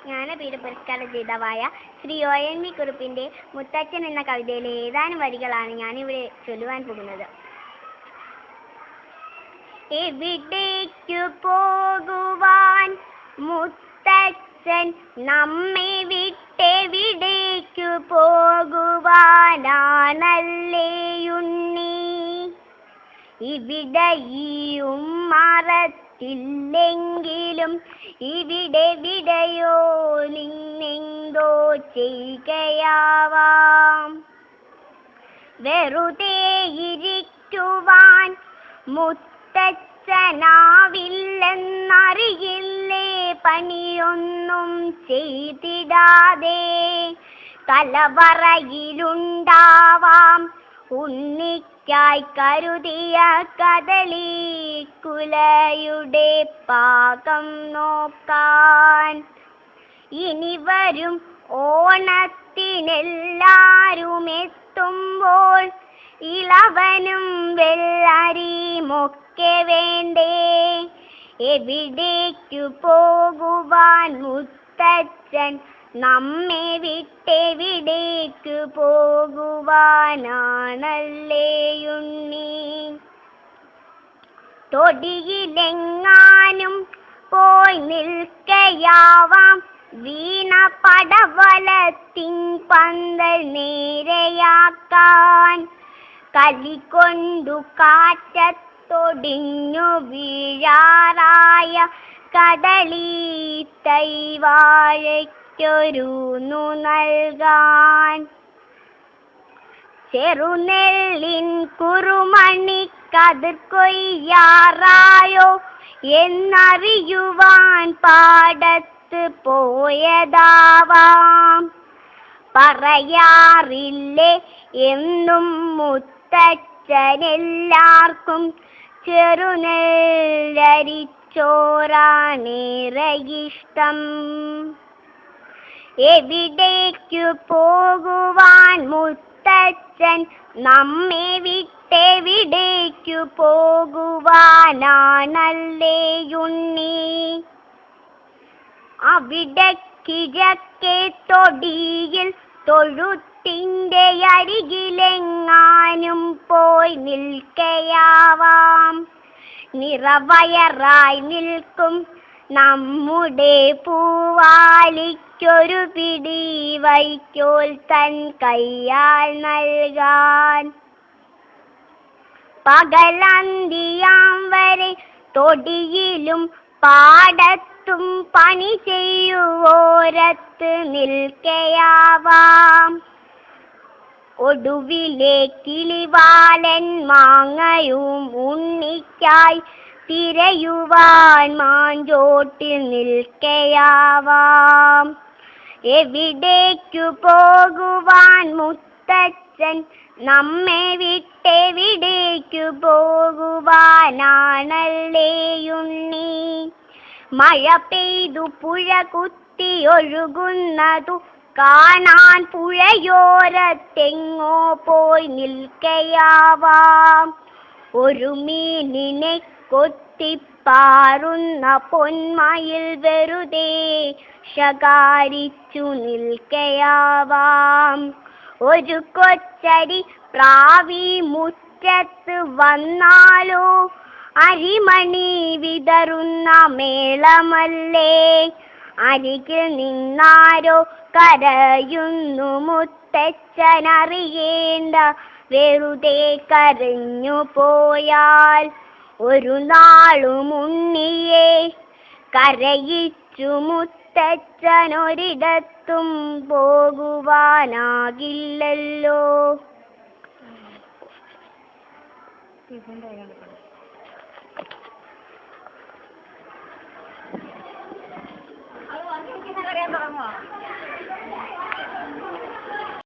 ജ്ഞാനപീഠ പുരസ്കാര ജേതാവായ ശ്രീ ONV കുറുപ്പിന്റെ മുത്തച്ഛൻ എന്ന കവിതയിലെ ഏതാനും വരികളാണ് ഞാനിവിടെ ചൊല്ലുവാൻ പോകുന്നത്. എവിടേക്കു പോകുവാൻ മുത്തച്ഛൻ നമ്മെ വിട്ടെവിടേക്കു പോകുവാനാണല്ലേ ഉണ്ണി? ഇവിടെ ഈ ഉമ്മറത്തില്ലെങ്കിലും ഇവിടെവിടെയോ നിന്നെന്തോ ചെയ്യുകയാവാം. വെറുതെ ഇരിക്കുവാൻ മുത്തച്ഛനാവില്ലെന്നറിയില്ലേ? പണിയൊന്നും ചെയ്തിടാതെ തലവറയിലുണ്ടാവാം ഉണ്ണിക്കായി കരുതിയ കദളിക്കുലയുടെ പാകം നോക്കാൻ. ഇനി വരും ഓണത്തിനെല്ലാരും എത്തുമ്പോൾ ഇളവനും വെള്ളരിയുമൊക്കെ വേണ്ടേ? എവിടേക്കു പോകുവാൻ മുത്തച്ഛൻ നമ്മെ വിട്ടെവിടേക്കു പോകുവാനാണല്ലേ ഉണ്ണി? തൊടിയിലെങ്ങാനും പോയി നിൽക്കയാവാം വീണ പടവലത്തിൻ പന്തൽ നേരെയാക്കാൻ. കലികൊണ്ടു കാറ്റത്തൊടിഞ്ഞു വീഴാറായ കദളി തൈവാഴയ്ക്കൊരുന്നു നൽകാൻ. ചെറുനെല്ലിൻ കുറുമണി കതിർ കൊയ്യാറായോ എന്നറിയുവാൻ പാടത്ത് പോയതാവാം. പറയാറില്ലേ എന്നും മുത്തച്ഛനെല്ലാവർക്കും ചെറുനെല്ലരിച്ചോറാണേറെ ഇഷ്ടം. എവിടേക്കു പോകുവാൻ മുത്തച്ഛൻ നമ്മെ വിട്ടെവിടേക്കു പോകുവാനാണല്ലേ ഉണ്ണി? അവിടെ കിഴക്കേ തൊടിയിൽ തൊഴുത്തിന്റെ അരികിലെങ്ങാനും പോയി നിൽക്കയാവാം. നിറവയറായി നിൽക്കും നമ്മുടെ പൂവാലിക്കൊരു പിടി വൈക്കോൽ തൻ കയ്യാൽ നൽകാൻ. പകലന്തിയാം വരെ തൊടിയിലും പാടത്തും പണി ചെയ്യുവോരത്ത് നിൽക്കയാവാം. ഒടുവിലെ കിളിവാലൻ മാങ്ങയും ഉണ്ണിക്കായി തിരയുവാൻ മാഞ്ചോട്ടിൽ നിൽക്കയാവാം. എവിടേക്കു പോകുവാൻ മുത്തച്ഛൻ നമ്മെ വിട്ടെവിടേക്കു പോകുവാനാണല്ലേ ഉണ്ണി? മഴ പെയ്തു പുഴ കുത്തി ഒഴുകുന്നതു കാണാൻ പുഴയോരത്തെങ്ങോ പോയി നിൽക്കയാവാം. ഒരു മീനിനെ കൊത്തിപ്പാറുന്ന പൊന്മയിൽ വെറുതെ ശകാരിച്ചു നിൽക്കയാവാം. ഒരു കൊച്ചരി പ്രാവി മുറ്റത്ത് വന്നാലോ അരിമണി വിതറുന്ന മേളമല്ലേ? അരികിൽ നിന്നാരോ കരയുന്നു മുത്തച്ഛനറിയേണ്ട വെറുതെ കരഞ്ഞു പോയാൽ ഒരു നാളും ഉണ്ണിയെ കരയിച്ചു മുത്തച്ഛനൊരിടത്തും പോകുവാനാകില്ലല്ലോ. അത് വന്നിരിക്കുന്ന പറയാൻ തുടങ്ങുമോ?